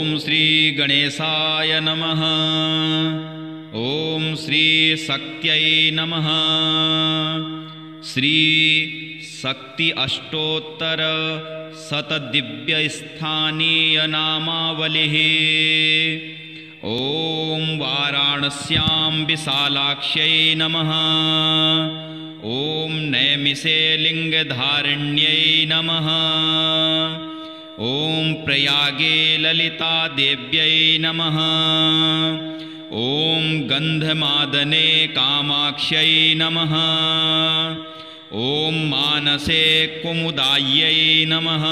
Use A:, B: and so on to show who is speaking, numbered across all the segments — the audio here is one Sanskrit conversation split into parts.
A: ॐ श्री गणेशाय नमः। ॐ श्री शक्त्यै नमः। श्री शक्ति अष्टोत्तर शतदिव्यस्थानीय नामावलिः। ॐ वाराणस्यां विशालाक्ष्यै नमः। ॐ नैमिषे लिङ्गधारिण्यै नमः। ॐ प्रयागे ललितादेव्यै नमः। ॐ गन्धमादने कामाक्ष्यै नमः। ॐ मानसे कुमुदायै नमः।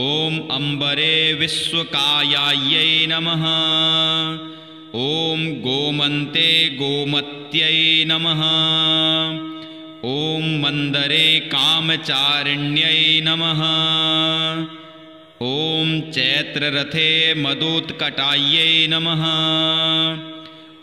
A: ॐ अम्बरे विश्वकायायै नमः। ॐ गोमन्ते गोमत्यै नमः। ॐ मन्दरे कामचारिण्यै नमः। ॐ चैत्ररथे मदोत्कटायै नमः।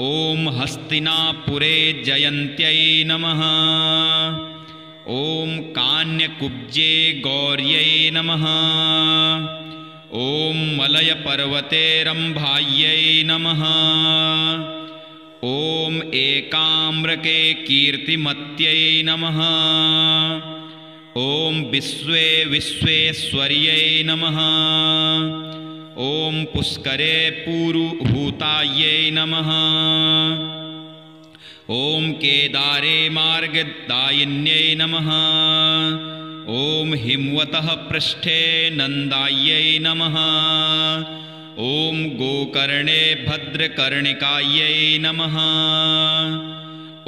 A: ॐ हस्तिनापुरे जयन्त्यै नमः। ॐ कान्यकुब्जे गौर्यै नमः। ॐ मलयपर्वते रम्भायै नमः। ॐ एकाम्रके कीर्तिमत्यै नमः। ॐ विश्वे विश्वेश्वर्यै नमः। ॐ पुष्करे पूरुहूतायै नमः। ॐ केदारे मार्गदायिन्यै नमः। ॐ हिमवतः पृष्ठे नन्दायै नमः। ॐ गोकर्णे भद्रकर्णिकायै नमः।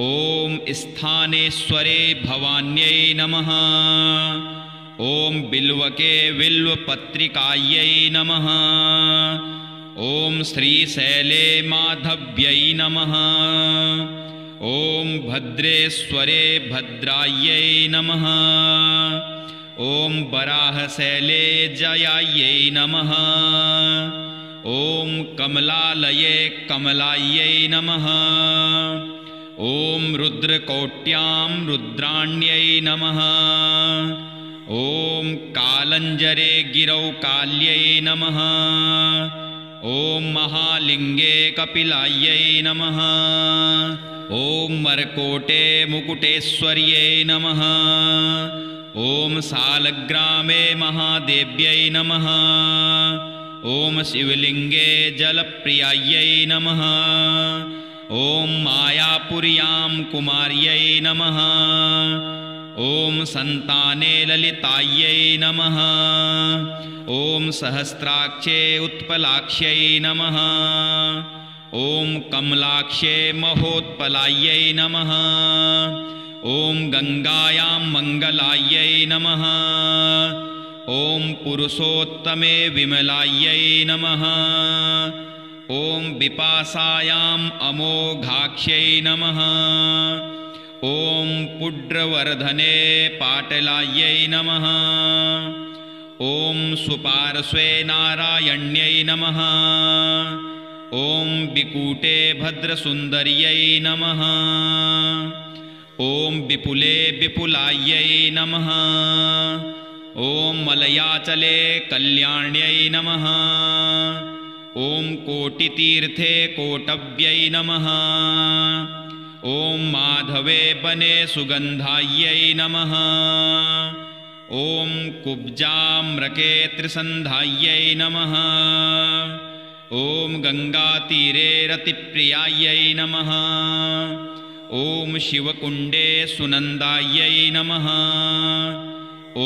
A: ॐ स्थानेश्वरे भवान्यै नमः। ॐ बिल्वके बिल्वपत्रिकायै नमः। ॐ श्रीशैले माधव्यै नमः। ॐ भद्रेश्वरे भद्रायै नमः। ॐ वराहशैले जयायै नमः। ॐ कमलालये कमलायै नमः। ॐ रुद्रकोट्यां रुद्राण्यै नमः। ॐ कालञ्जरे गिरौ काल्यै नमः। ॐ महालिङ्गे कपिलायै नमः। ॐ मर्कोटे मुकुटेश्वर्यै नमः। ॐ शालग्रामे महादेव्यै नमः। ॐ शिवलिङ्गे जलप्रियायै नमः। ॐ मायापुर्यां कुमार्यै नमः। ॐ सन्ताने ललितायै नमः। ॐ सहस्राक्षे उत्पलाक्ष्यै नमः। ॐ कमलाक्षे महोत्पलायै नमः। ॐ गङ्गायां मङ्गलायै नमः। ॐ पुरुषोत्तमे विमलायै नमः। ॐ विपासायाम् अमोघाक्ष्यै नमः। ॐ पुड्रवर्धने पाटलायै नमः। ॐ सुपार्श्वे नारायण्यै नमः। ॐ विकूटे भद्रसुन्दर्यै नमः। ॐ विपुले विपुलायै नमः। ॐ मलयाचले कल्याण्यै नमः। ॐ कोटितीर्थे कोटव्यै नमः। ॐ माधवे वने सुगन्धायै नमः। ॐ कुब्जाम्रके त्रिसन्धायै नमः। ॐ गङ्गातीरे रतिप्रियायै नमः। ॐ शिवकुण्डे सुनन्दायै नमः। ॐ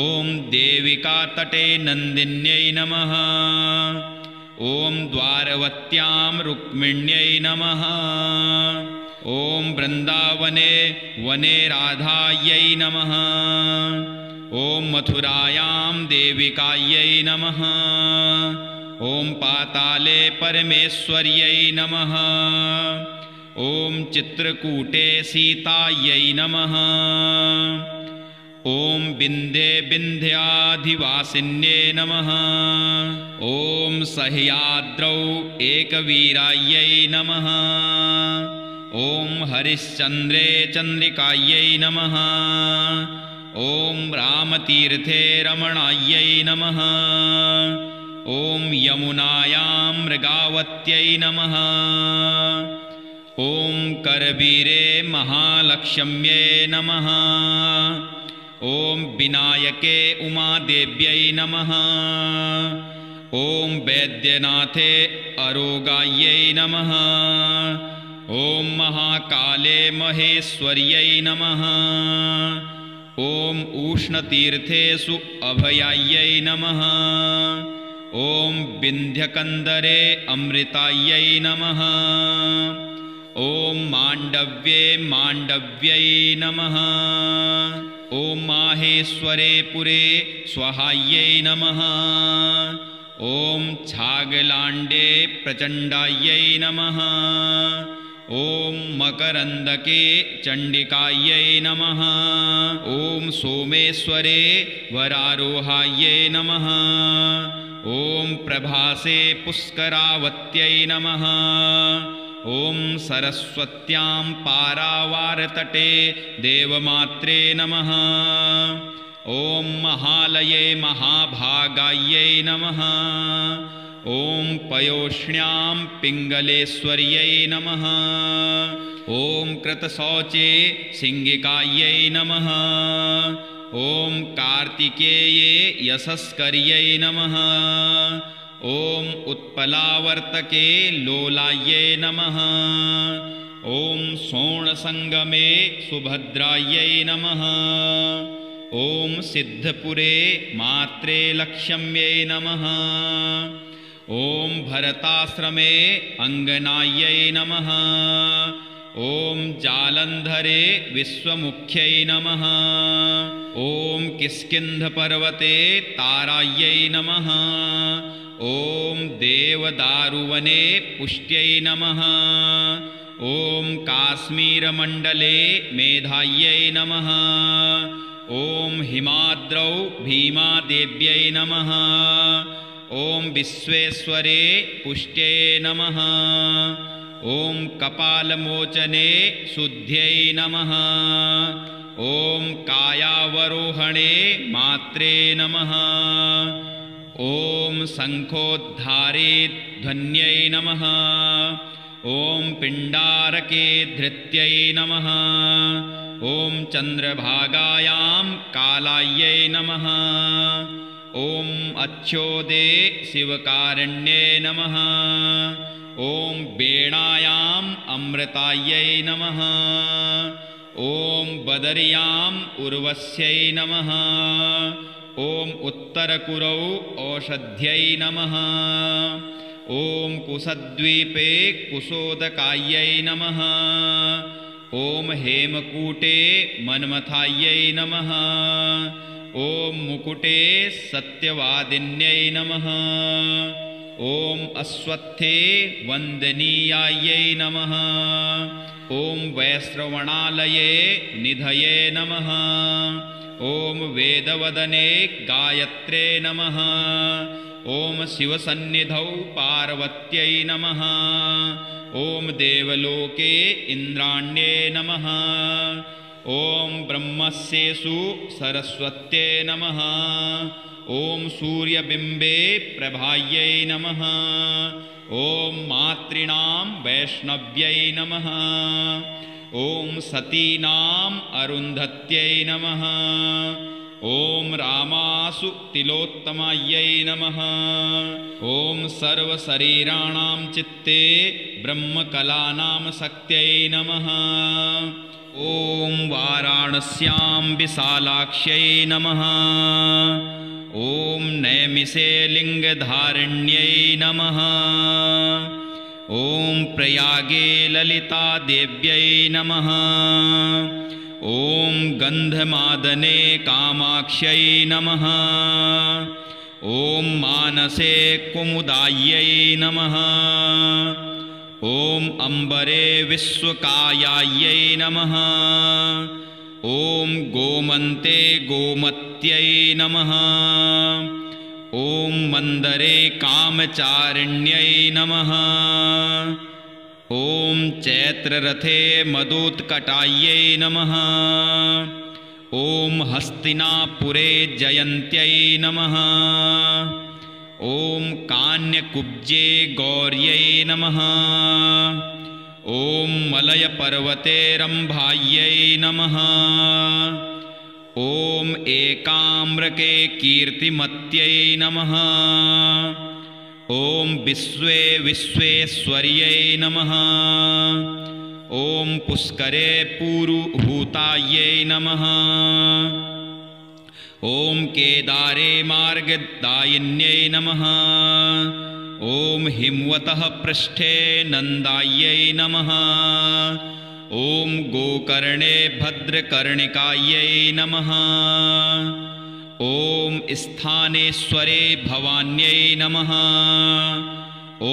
A: देविकातटे नन्दिन्यै नमः। ॐ द्वारवत्यां रुक्मिण्यै नमः। ॐ वृन्दावने वने राधायै नमः। ॐ मथुरायां देविकायै नमः। ॐ पाताले परमेश्वर्यै नमः। ॐ चित्रकूटे सीतायै नमः। ॐ विन्ध्ये विन्ध्याधिवासिन्ये नमः। ॐ सह्याद्रौ एकवीरायै नमः। ॐ हरिश्चन्द्रे चन्द्रिकायै नमः। ॐ रामतीर्थे रमणायै नमः। ॐ यमुनायां मृगावत्यै नमः। ॐ करवीरे महालक्ष्म्यै नमः। ॐ विनायके उमादेव्यै नमः। ॐ वैद्यनाथे अरोगायै नमः। ॐ महाकाले महेश्वर्यै नमः। ॐ उष्णतीर्थेषु अभयायै नमः। ॐ विन्ध्यकन्दरे अमृतायै नमः। ॐ माण्डव्ये माण्डव्यै नमः। ॐ माहेश्वरे पुरे स्वाहायै नमः। ॐ छागलाण्डे प्रचण्डायै नमः। ॐ मकरन्दके चण्डिकायै नमः। ॐ सोमेश्वरे वरारोहायै नमः। ॐ प्रभासे पुष्करावत्यै नमः। ॐ सरस्वत्यां पारावारतटे देवमात्रे नमः। ॐ महालये महाभागायै नमः। ॐ पयोष्ण्यां पिङ्गलेश्वर्यै नमः। ॐ कृतशौचे सिंहिकायै नमः। ॐ कार्तिकेये यशस्कर्यै नमः। ॐ उत्पलावर्तके लोलायै नमः। ॐ शोणसङ्गमे सुभद्रायै नमः। ॐ सिद्धपुरे मात्रे लक्ष्म्यै नमः। ॐ भरताश्रमे अङ्गनायै नमः। ॐ जालन्धरे विश्वमुख्यै नमः। ॐ किष्किन्धपर्वते तारायै नमः। ॐ देवदारुवने पुष्ट्यै नमः। ॐ काश्मीरमण्डले मेधायै नमः। ॐ हिमाद्रौ भीमादेव्यै नमः। ॐ विश्वेश्वरे पुष्ट्यै नमः। ॐ कपालमोचने शुद्ध्यै नमः। ॐ कायावरोहणे मात्रे नमः। ॐ शङ्खोद्धारे ध्वन्यै नमः। ॐ पिण्डारके धृत्यै नमः। ॐ चन्द्रभागायां कालायै नमः। ॐ अच्छोदे शिवकारण्ये नमः। ॐ वेणायाम् अमृतायै नमः। ॐ बदर्याम् उर्वश्यै नमः। ॐ उत्तरकुरौ औषध्यै नमः। ॐ कुशद्वीपे कुशोदकायै नमः। ॐ हेमकूटे मन्मथायै नमः। ॐ मुकुटे सत्यवादिन्यै नमः। ॐ अश्वत्थे वन्दनीयायै नमः। ॐ वैश्रवणालये निधये नमः। ॐ वेदवदने गायत्रे नमः। ॐ शिवसन्निधौ पार्वत्यै नमः। ॐ देवलोके इन्द्राण्ये नमः। ॐ ब्रह्मस्येषु सरस्वत्यै नमः। ॐ सूर्यबिम्बे प्रभायै नमः। ॐ मातॄणां वैष्णव्यै नमः। ॐ सतीनाम् अरुन्धत्यै नमः। ॐ रामासु तिलोत्तमायै नमः। ॐ सर्वशरीराणां चित्ते ब्रह्मकलानां शक्त्यै नमः। ॐ वाराणस्यां विशालाक्ष्यै नमः। ॐ नैमिषे लिङ्गधारिण्यै नमः। ॐ प्रयागे ललितादेव्यै नमः। ॐ गन्धमादने कामाक्ष्यै नमः। ॐ मानसे कुमुदायै नमः। ॐ अम्बरे विश्वकायायै नमः। ॐ गोमन्ते गोमत्यै नमः। ॐ मन्दरे कामचारिण्यै नमः। ॐ चैत्ररथे मदोत्कटायै नमः। ॐ हस्तिनापुरे जयन्त्यै नमः। ॐ कान्यकुब्जे गौर्यै नमः। ॐ मलयपर्वते रम्भायै नमः। ॐ एकाम्रके कीर्तिमत्यै नमः। ॐ विश्वे विश्वेश्वर्यै नमः। ॐ पुष्करे पूरुभूतायै नमः। ॐ केदारे मार्गदायिन्यै नमः। ॐ हिमवतः पृष्ठे नन्दायै नमः। ॐ गोकर्णे भद्रकर्णिकायै नमः। ॐ स्थानेश्वरे भवान्यै नमः।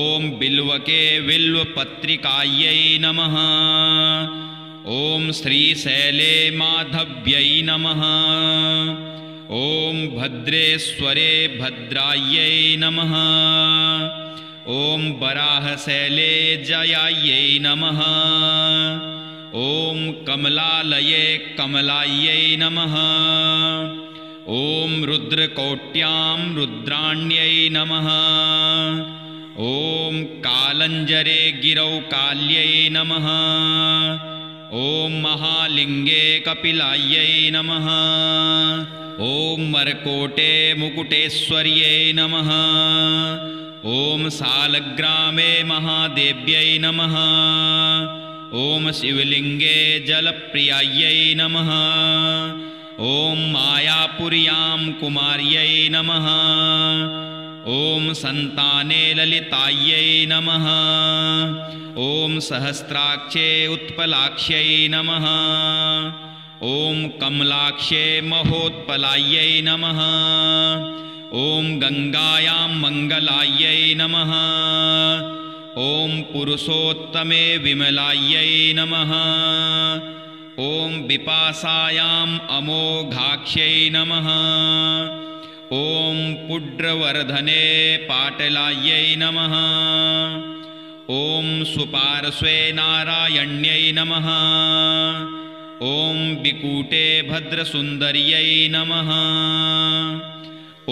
A: ॐ बिल्वके बिल्वपत्रिकायै नमः। ॐ श्रीशैले माधव्यै नमः। ॐ भद्रेश्वरे भद्रायै नमः। ॐ वराहशैले जयायै नमः। ॐ कमलालये कमलायै नमः। ॐ रुद्रकोट्यां रुद्राण्यै नमः। ॐ कालञ्जरे गिरौ काल्यै नमः। ॐ महालिङ्गे कपिलायै नमः। ॐ मरकोटे मुकुटेश्वर्यै नमः। ॐ सालग्रामे महादेव्यै नमः। ॐ शिवलिङ्गे जलप्रियायै नमः। ॐ मायापुर्यां कुमार्यै नमः। ॐ सन्ताने ललितायै नमः। ॐ सहस्राक्षे उत्पलाक्ष्यै नमः। ॐ कमलाक्षे महोत्पलायै नमः। ॐ गङ्गायां मङ्गलायै नमः। ॐ पुरुषोत्तमे विमलायै नमः। ॐ विपासायाम् अमोघाक्ष्यै नमः। ॐ पुड्रवर्धने पाटलायै नमः। ॐ सुपार्श्वे नारायण्यै नमः। ॐ विकूटे भद्रसुन्दर्यै नमः।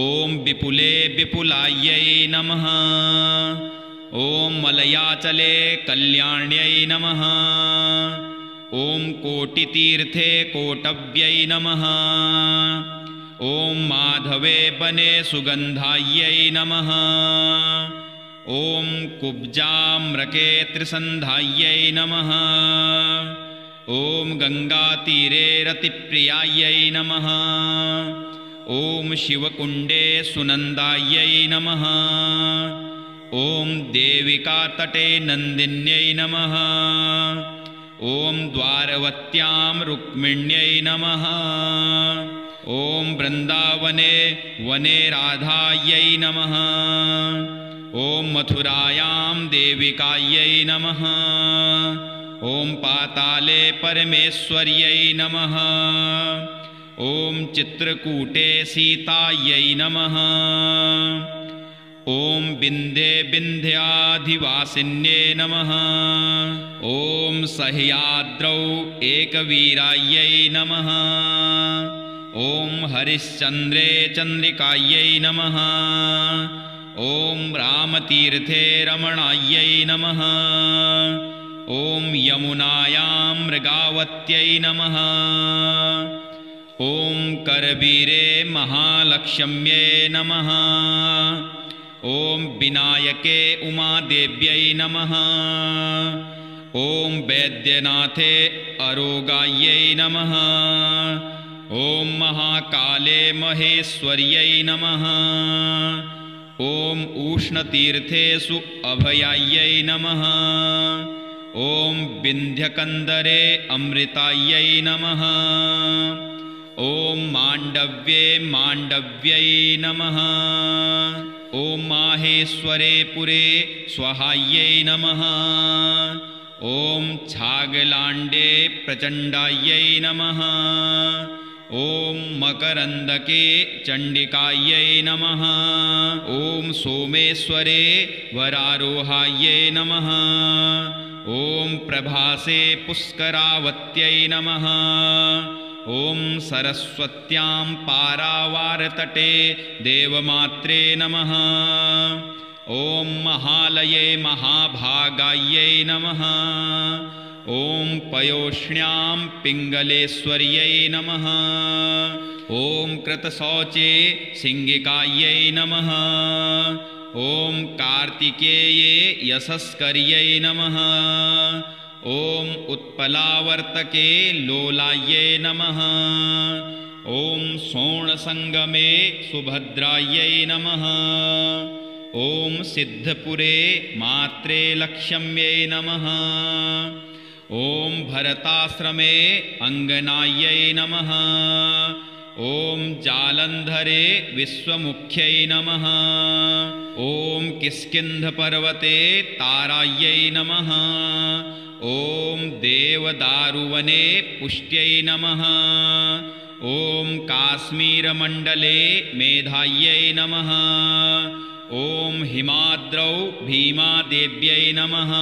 A: ॐ विपुले विपुलायै नमः। ॐ मलयाचले कल्याण्यै नमः। ॐ कोटितीर्थे कोटव्यै नमः। ॐ माधवे वने सुगन्धायै नमः। ॐ कुब्जाम्रके त्रिसन्धायै नमः। ॐ गङ्गातीरे रतिप्रियायै नमः। ॐ शिवकुण्डे सुनन्दायै नमः। ॐ देविकातटे नन्दिन्यै नमः। ॐ द्वारवत्यां रुक्मिण्यै नमः। ॐ वृन्दावने वने राधायै नमः। ॐ मथुरायां देविकायै नमः। ॐ पाताले परमेश्वर्यै नमः। ॐ चित्रकूटे सीतायै नमः। ॐ विन्ध्ये विन्ध्याधिवासिन्ये नमः। ॐ सह्याद्रौ एकवीरायै नमः। ॐ हरिश्चन्द्रे चन्द्रिकायै नमः। ॐ रामतीर्थे रमणायै नमः। ॐ यमुनायां मृगावत्यै नमः। ॐ करवीरे महालक्ष्म्यै नमः। ॐ विनायके उमादेव्यै नमः। ॐ वैद्यनाथे अरोगायै नमः। ॐ महाकाले महेश्वर्यै नमः। ॐ उष्णतीर्थेषु अभयायै नमः। ॐ विन्ध्यकन्दरे अमृतायै नमः। ॐ माण्डव्ये माण्डव्यै नमः। ॐ माहेश्वरे पुरे स्वाहायै नमः। ॐ छागलाण्डे प्रचण्डायै नमः। ॐ मकरन्दके चण्डिकायै नमः। ॐ सोमेश्वरे वरारोहायै नमः। ॐ प्रभासे पुष्करावत्यै नमः। ॐ सरस्वत्यां पारावारतटे देवमात्रे नमः। ॐ महालये महाभागायै नमः। ॐ पयोष्ण्यां पिङ्गलेश्वर्यै नमः। ॐ कृतशौचे सिंहिकायै नमः। ॐ कार्तिकेये यशस्कर्यै नमः। ॐ उत्पलावर्तके लोलायै नमः। ॐ सोणसंगमे सुभद्रायै नमः। ॐ सिद्धपुरे मात्रे लक्ष्म्यै नमः। ॐ भरताश्रमे अङ्गनायै नमः। ॐ जालन्धरे विश्वमुख्यै नमः। ॐ किष्किन्धपर्वते तारायै नमः। ॐ देवदारुवने पुष्ट्यै नमः। ॐ काश्मीरमण्डले मेधायै नमः। ॐ हिमाद्रौ भीमादेव्यै नमः।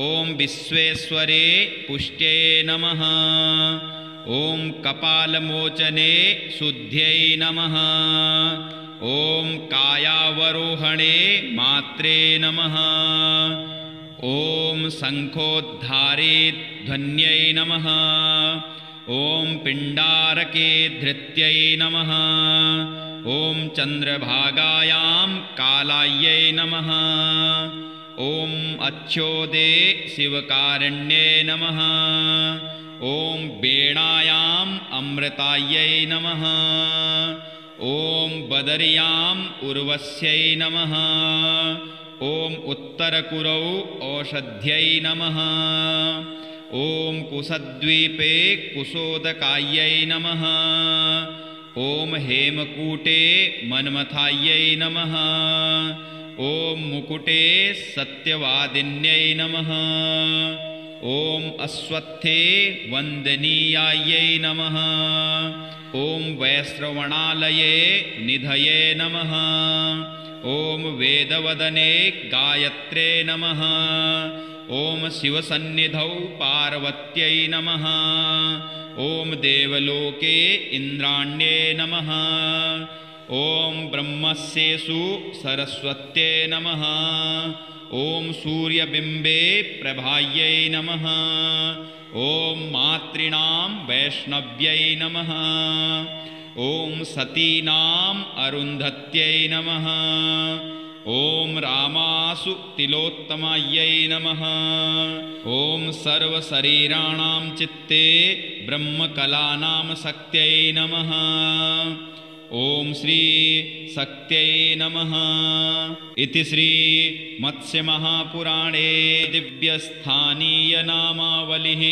A: ॐ विश्वेश्वरे पुष्ट्यै नमः। ॐ कपालमोचने शुद्ध्यै नमः। ॐ कायावरोहणे मात्रे नमः। ॐ शङ्खोद्धारे ध्वन्यै नमः। ॐ पिण्डारके धृत्यै नमः। ॐ चन्द्रभागायां कालायै नमः। ॐ अच्छोदे शिवकारण्ये नमः। ॐ वेणायाम् अमृतायै नमः। ॐ बदर्याम् उर्वश्यै नमः। ॐ उत्तरकुरौ औषध्यै नमः। ॐ कुशद्वीपे कुशोदकायै नमः। ॐ हेमकूटे मन्मथायै नमः। ॐ मुकुटे सत्यवादिन्यै नमः। ॐ अश्वत्थे वन्दनीयायै नमः। ॐ वैश्रवणालये निधये नमः। ॐ वेदवदने गायत्रे नमः। ॐ शिवसन्निधौ पार्वत्यै नमः। ॐ देवलोके इन्द्राण्ये नमः। ॐ ब्रह्मस्येषु सरस्वत्यै नमः। ॐ सूर्यबिम्बे प्रभायै नमः। ॐ मातॄणां वैष्णव्यै नमः। ॐ सतीनाम् अरुन्धत्यै नमः। ॐ रामासु तिलोत्तमायै नमः। ॐ सर्वशरीराणां चित्ते ब्रह्मकलानां शक्त्यै नमः। ॐ श्री शक्त्यै नमः। इति श्री मत्स्यमहापुराणे दिव्यस्थानीयनामावलिः